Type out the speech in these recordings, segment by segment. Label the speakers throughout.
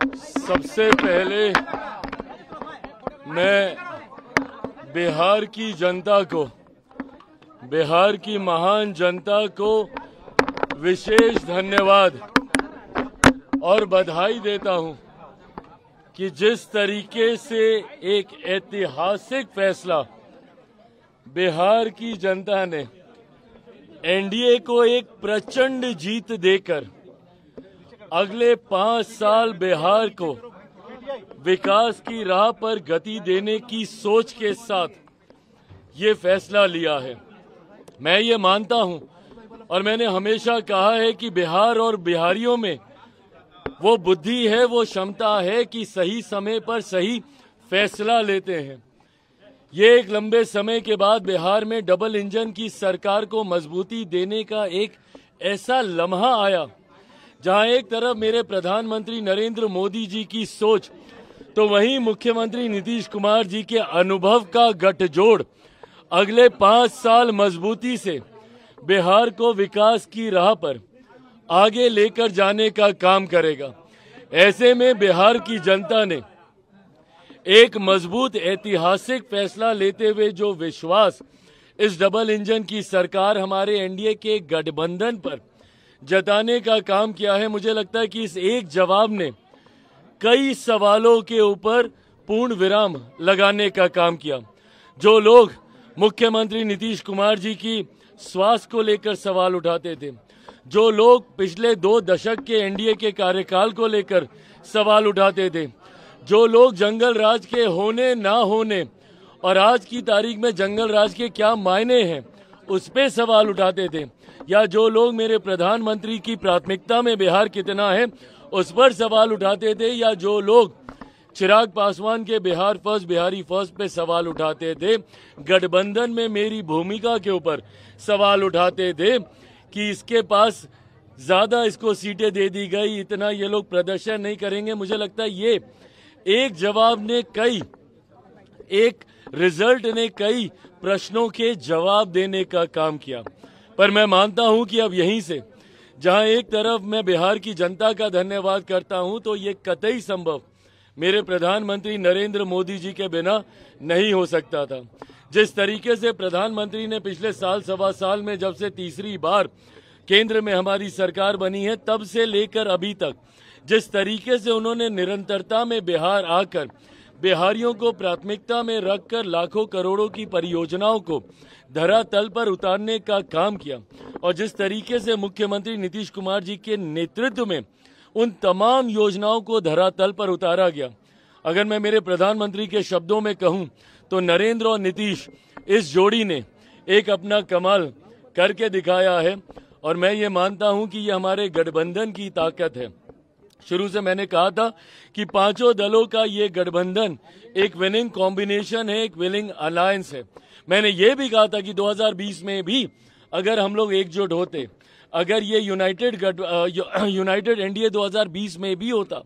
Speaker 1: सबसे पहले मैं बिहार की जनता को, बिहार की महान जनता को विशेष धन्यवाद और बधाई देता हूं कि जिस तरीके से एक ऐतिहासिक फैसला बिहार की जनता ने एनडीए को एक प्रचंड जीत देकर अगले 5 साल बिहार को विकास की राह पर गति देने की सोच के साथ ये फैसला लिया है। मैं ये मानता हूं और मैंने हमेशा कहा है कि बिहार और बिहारियों में वो बुद्धि है, वो क्षमता है कि सही समय पर सही फैसला लेते हैं। ये एक लंबे समय के बाद बिहार में डबल इंजन की सरकार को मजबूती देने का एक ऐसा लम्हा आया जहां एक तरफ मेरे प्रधानमंत्री नरेंद्र मोदी जी की सोच तो वहीं मुख्यमंत्री नीतीश कुमार जी के अनुभव का गठजोड़ अगले 5 साल मजबूती से बिहार को विकास की राह पर आगे लेकर जाने का काम करेगा। ऐसे में बिहार की जनता ने एक मजबूत ऐतिहासिक फैसला लेते हुए जो विश्वास इस डबल इंजन की सरकार हमारे एनडीए के गठबंधन पर जताने का काम किया है, मुझे लगता है कि इस एक जवाब ने कई सवालों के ऊपर पूर्ण विराम लगाने का काम किया। जो लोग मुख्यमंत्री नीतीश कुमार जी की स्वास्थ्य को लेकर सवाल उठाते थे, जो लोग पिछले 2 दशक के एनडीए के कार्यकाल को लेकर सवाल उठाते थे, जो लोग जंगल राज के होने ना होने और आज की तारीख में जंगल राज के क्या मायने हैं उस पे सवाल उठाते थे, या जो लोग मेरे प्रधानमंत्री की प्राथमिकता में बिहार कितना है उस पर सवाल उठाते थे, या जो लोग चिराग पासवान के बिहार फर्स्ट बिहारी फर्स्ट पे सवाल उठाते थे, गठबंधन में मेरी भूमिका के ऊपर सवाल उठाते थे कि इसके पास ज्यादा इसको सीटें दे दी गई, इतना ये लोग प्रदर्शन नहीं करेंगे। मुझे लगता है ये एक जवाब ने एक रिजल्ट ने कई प्रश्नों के जवाब देने का काम किया। पर मैं मानता हूं कि अब यहीं से जहां एक तरफ मैं बिहार की जनता का धन्यवाद करता हूं, तो ये कतई संभव मेरे प्रधानमंत्री नरेंद्र मोदी जी के बिना नहीं हो सकता था। जिस तरीके से प्रधानमंत्री ने पिछले साल सवा साल में जब से तीसरी बार केंद्र में हमारी सरकार बनी है तब से लेकर अभी तक जिस तरीके से उन्होंने निरंतरता में बिहार आकर बिहारियों को प्राथमिकता में रखकर लाखों करोड़ों की परियोजनाओं को धरातल पर उतारने का काम किया, और जिस तरीके से मुख्यमंत्री नीतीश कुमार जी के नेतृत्व में उन तमाम योजनाओं को धरातल पर उतारा गया। अगर मैं मेरे प्रधानमंत्री के शब्दों में कहूं तो नरेंद्र और नीतीश इस जोड़ी ने एक अपना कमाल करके दिखाया है, और मैं ये मानता हूं कि ये हमारे गठबंधन की ताकत है। शुरू से मैंने कहा था कि 5 दलों का ये गठबंधन एक विनिंग कॉम्बिनेशन है, एक विनिंग अलायंस है। मैंने ये भी कहा था कि 2020 में भी अगर हम लोग एकजुट होते, अगर ये यूनाइटेड एनडीए 2020 में भी होता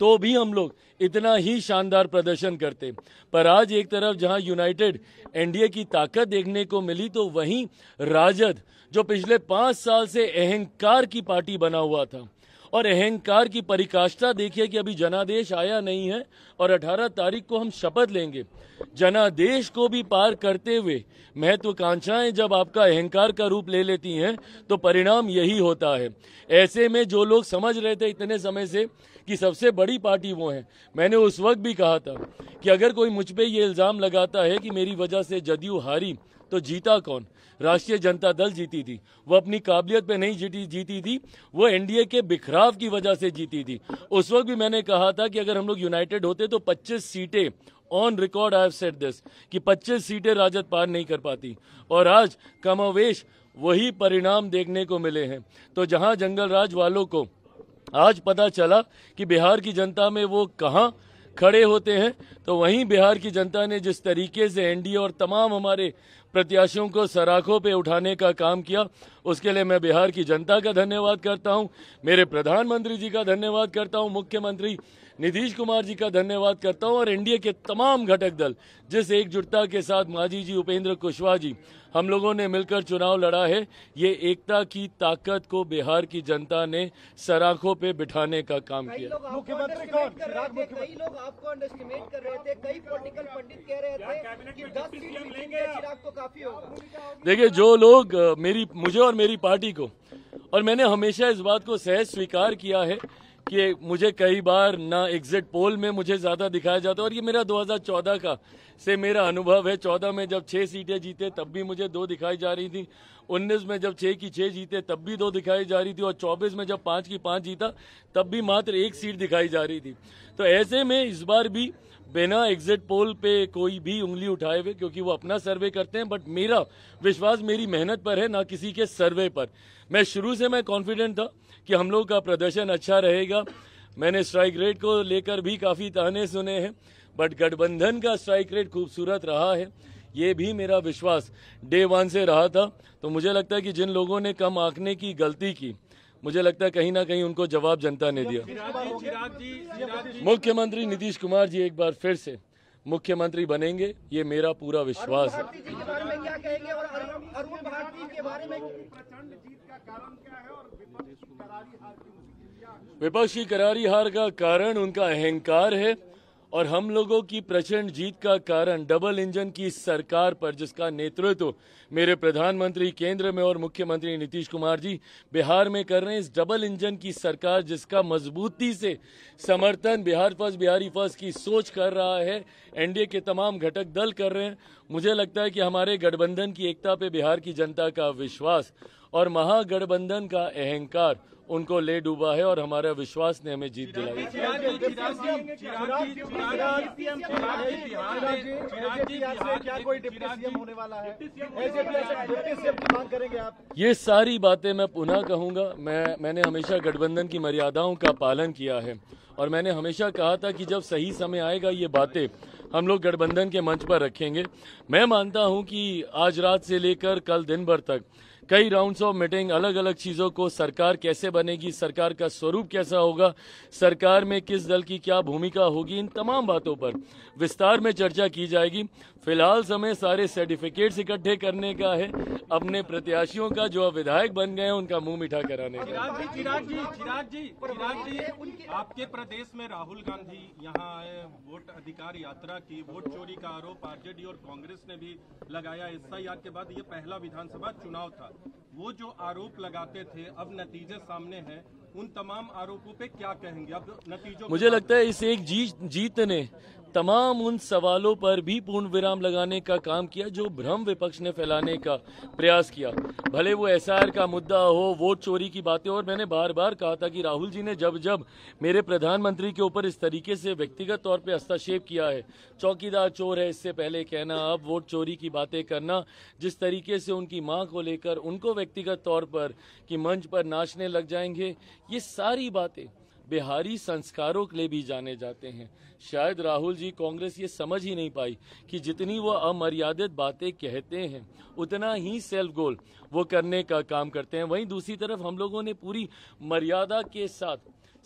Speaker 1: तो भी हम लोग इतना ही शानदार प्रदर्शन करते। पर आज एक तरफ जहां यूनाइटेड एनडीए की ताकत देखने को मिली, तो वहीं राजद जो पिछले 5 साल से अहंकार की पार्टी बना हुआ था, और अहंकार की परिकाष्ठा देखिए कि अभी जनादेश आया नहीं है और 18 तारीख को हम शपथ लेंगे। जनादेश को भी पार करते हुए महत्वाकांक्षाएं जब आपका अहंकार का रूप ले लेती हैं तो परिणाम यही होता है। ऐसे में जो लोग समझ रहे थे इतने समय से कि सबसे बड़ी पार्टी वो है, मैंने उस वक्त भी कहा था कि अगर कोई मुझ पे ये इल्जाम लगाता है कि मेरी वजह से जदयू हारी तो जीता कौन? राष्ट्रीय जनता दल जीती थी। वो अपनी काबिलियत पे नहीं जीती थी, वो एनडीए के बिखराव की वजह से जीती थी। उस वक्त भी मैंने कहा था कि अगर हम लोग यूनाइटेड होते तो 25 सीटें on record I have said this कि 25 सीटें राजद पार नहीं कर पाती, और आज कमोवेश वही परिणाम देखने को मिले हैं। तो जहां जंगल राज वालों को आज पता चला कि बिहार की जनता में वो कहां खड़े होते हैं, तो वहीं बिहार की जनता ने जिस तरीके से एनडीए और तमाम हमारे प्रत्याशियों को सराखों पे उठाने का काम किया। उसके लिए मैं बिहार की जनता का धन्यवाद करता हूं, मेरे प्रधानमंत्री जी का धन्यवाद करता हूं, मुख्यमंत्री नीतीश कुमार जी का धन्यवाद करता हूं और एनडीए के तमाम घटक दल जिस एकजुटता के साथ मांझी जी, उपेंद्र कुशवाहा जी, हम लोगों ने मिलकर चुनाव लड़ा है। ये एकता की ताकत को बिहार की जनता ने सराखों पे बिठाने का काम किया।
Speaker 2: मुख्यमंत्री कौन? कई लोग आपको अंडरएस्टिमेट कर रहे थे, कई पॉलिटिकल पंडित कह रहे थे कि 10 सीट जीतेंगे चिराग तो काफी होगा।
Speaker 1: देखिए, जो लोग मुझे और मेरी पार्टी को, और मैंने हमेशा इस बात को सहज स्वीकार किया है कि मुझे कई बार ना एग्जिट पोल में मुझे ज्यादा दिखाया जाता है, और ये मेरा 2014 का से मेरा अनुभव है। 14 में जब 6 सीटें जीते तब भी मुझे 2 दिखाई जा रही थी, 19 में जब 6 की 6 जीते तब भी 2 दिखाई जा रही थी, और 24 में जब 5 की 5 जीता तब भी मात्र 1 सीट दिखाई जा रही थी। तो ऐसे में इस बार भी बिना एग्जिट पोल पे कोई भी उंगली उठाए हुए, क्योंकि वो अपना सर्वे करते हैं, बट मेरा विश्वास मेरी मेहनत पर है, ना किसी के सर्वे पर। मैं शुरू से मैं कॉन्फिडेंट था कि हम लोग का प्रदर्शन अच्छा रहेगा। मैंने स्ट्राइक रेट को लेकर भी काफी ताने सुने हैं, बट गठबंधन का स्ट्राइक रेट खूबसूरत रहा है, ये भी मेरा विश्वास डे 1 से रहा था। तो मुझे लगता है कि जिन लोगों ने कम आंकने की गलती की, मुझे लगता है कहीं ना कहीं उनको जवाब जनता ने दिया। मुख्यमंत्री नीतीश कुमार जी एक बार फिर से मुख्यमंत्री बनेंगे, ये मेरा पूरा विश्वास है।
Speaker 2: भारती जी के बारे में क्या कहेंगे और अरुण भारती के बारे में?
Speaker 1: विपक्ष की करारी हार का कारण उनका अहंकार है, और हम लोगों की प्रचंड जीत का कारण डबल इंजन की सरकार पर, जिसका नेतृत्व मेरे प्रधानमंत्री केंद्र में और मुख्यमंत्री नीतीश कुमार जी बिहार में कर रहे हैं। इस डबल इंजन की सरकार जिसका मजबूती से समर्थन बिहार फर्स्ट, बिहारी फर्स्ट की सोच कर रहा है, एनडीए के तमाम घटक दल कर रहे हैं। मुझे लगता है कि हमारे गठबंधन की एकता पे बिहार की जनता का विश्वास और महागठबंधन का अहंकार उनको ले डूबा है, और हमारा विश्वास ने हमें जीत दिलाई। ये सारी बातें मैं पुनः कहूंगा। मैंने हमेशा गठबंधन की मर्यादाओं का पालन किया है, और मैंने हमेशा कहा था कि जब सही समय आएगा ये बातें हम लोग गठबंधन के मंच पर रखेंगे। मैं मानता हूं कि आज रात से लेकर कल दिन भर तक कई राउंड्स ऑफ मीटिंग, अलग अलग चीजों को, सरकार कैसे बनेगी, सरकार का स्वरूप कैसा होगा, सरकार में किस दल की क्या भूमिका होगी, इन तमाम बातों पर विस्तार में चर्चा की जाएगी। फिलहाल समय सारे सर्टिफिकेट्स इकट्ठे करने का है, अपने प्रत्याशियों का जो विधायक बन गए हैं उनका मुंह मीठा कराने का।
Speaker 3: चिराग जी, आपके प्रदेश में राहुल गांधी यहाँ आए, वोट अधिकार यात्रा की, वोट चोरी का आरोप आरजेडी और कांग्रेस ने भी लगाया। एसआईआर के बाद ये पहला विधानसभा चुनाव था, वो जो आरोप लगाते थे अब नतीजे सामने हैं, उन तमाम आरोपों पे क्या कहेंगे अब नतीजों?
Speaker 1: मुझे लगता है इस एक जीत ने तमाम उन सवालों पर भी पूर्ण विराम लगाने का काम किया जो भ्रम विपक्ष ने फैलाने का प्रयास किया। भले वो एसआईआर का मुद्दा हो, वोट चोरी की बातें, और मैंने बार बार कहा था कि राहुल जी ने जब जब मेरे प्रधानमंत्री के ऊपर इस तरीके से व्यक्तिगत तौर पे हस्तक्षेप किया है, चौकीदार चोर है इससे पहले कहना, अब वोट चोरी की बातें करना, जिस तरीके से उनकी मां को लेकर उनको व्यक्तिगत तौर पर कि मंच पर नाचने लग जाएंगे, ये सारी बातें बिहारी संस्कारों के लिए भी जाने जाते हैं। शायद राहुल जी, कांग्रेस ये समझ ही नहीं पाई कि जितनी वो अमर्यादित बातें कहते हैं उतना ही सेल्फ गोल वो करने का काम करते हैं। वहीं दूसरी तरफ हम लोगों ने पूरी मर्यादा के साथ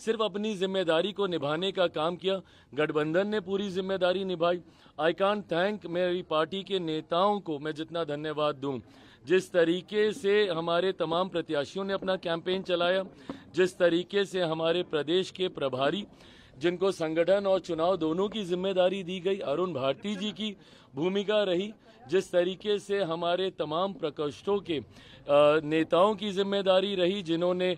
Speaker 1: सिर्फ अपनी जिम्मेदारी को निभाने का काम किया। गठबंधन ने पूरी जिम्मेदारी निभाई। आई कांट थैंक मेरी पार्टी के नेताओं को मैं जितना धन्यवाद दूं, जिस तरीके से हमारे तमाम प्रत्याशियों ने अपना कैंपेन चलाया, जिस तरीके से हमारे प्रदेश के प्रभारी जिनको संगठन और चुनाव दोनों की जिम्मेदारी दी गई, अरुण भारती जी की भूमिका रही, जिस तरीके से हमारे तमाम प्रकोष्ठों के नेताओं की जिम्मेदारी रही, जिन्होंने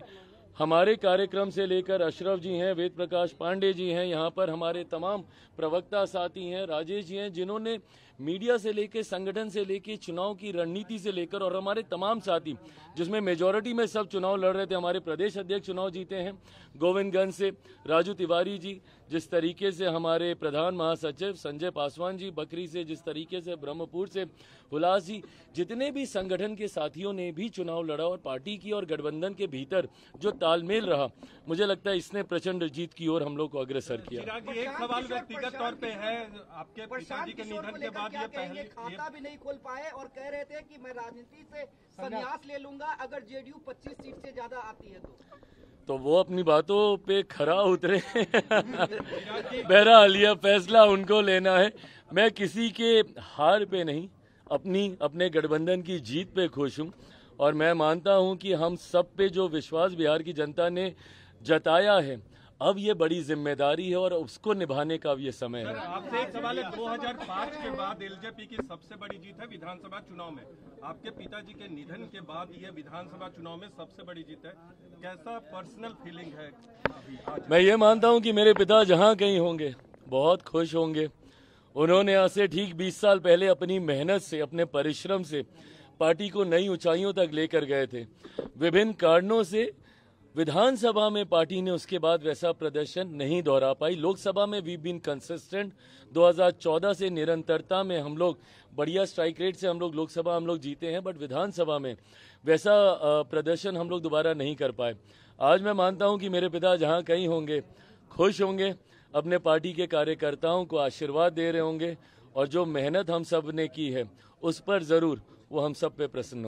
Speaker 1: हमारे कार्यक्रम से लेकर अशरफ जी हैं, वेद प्रकाश पांडे जी हैं, यहाँ पर हमारे तमाम प्रवक्ता साथी हैं, राजेश जी हैं, जिन्होंने मीडिया से लेकर, संगठन से लेकर, चुनाव की रणनीति से लेकर, और हमारे तमाम साथी जिसमें मेजॉरिटी में सब चुनाव लड़ रहे थे, हमारे प्रदेश अध्यक्ष चुनाव जीते हैं गोविंदगंज से, राजू तिवारी जी, जिस तरीके से हमारे प्रधान महासचिव संजय पासवान जी बकरी से, जिस तरीके से ब्रह्मपुर से हुलास जी, जितने भी संगठन के साथियों ने भी चुनाव लड़ा, और पार्टी की और गठबंधन के भीतर जो तालमेल रहा, मुझे लगता है इसने प्रचंड जीत की ओर हम लोग को अग्रसर किया।
Speaker 3: एक सवाल व्यक्तिगत तौर पे है, आपके पिताजी के निधन के बाद बाद
Speaker 2: क्या
Speaker 3: ये
Speaker 2: कहेंगे?
Speaker 3: पहली
Speaker 2: खाता भी नहीं खोल पाए और कह रहे थे कि मैं राजनीति से संन्यास ले लूंगा अगर जेडीयू 25 सीट से ज्यादा आती है
Speaker 1: तो वो अपनी बातों पे खरा उतरे। बहरहाल यह फैसला उनको लेना है। मैं किसी के हार पे नहीं, अपने गठबंधन की जीत पे खुश हूं और मैं मानता हूं कि हम सब पे जो विश्वास बिहार की जनता ने जताया है, अब ये बड़ी जिम्मेदारी है और उसको निभाने का अब ये समय है।
Speaker 3: आपसे एक सवाल है, 2005 के बाद एलजेपी की सबसे बड़ी जीत है विधानसभा चुनाव में। आपके पिताजी के निधन के बाद ये विधानसभा चुनाव में सबसे बड़ी जीत है। कैसा पर्सनल फीलिंग है अभी आज?
Speaker 1: मैं ये मानता हूं कि मेरे पिता जहां कहीं होंगे बहुत खुश होंगे। उन्होंने आज से ठीक 20 साल पहले अपनी मेहनत से, अपने परिश्रम से पार्टी को नई ऊंचाइयों तक लेकर गए थे। विभिन्न कारणों से विधानसभा में पार्टी ने उसके बाद वैसा प्रदर्शन नहीं दोहरा पाई। लोकसभा में वी बीन कंसिस्टेंट। 2014 से निरंतरता में हम लोग बढ़िया स्ट्राइक रेट से हम लोग लोकसभा जीते हैं, बट विधानसभा में वैसा प्रदर्शन हम लोग दोबारा नहीं कर पाए। आज मैं मानता हूं कि मेरे पिता जहां कहीं होंगे खुश होंगे, अपने पार्टी के कार्यकर्ताओं को आशीर्वाद दे रहे होंगे और जो मेहनत हम सब ने की है उस पर जरूर वो हम सब पे प्रसन्न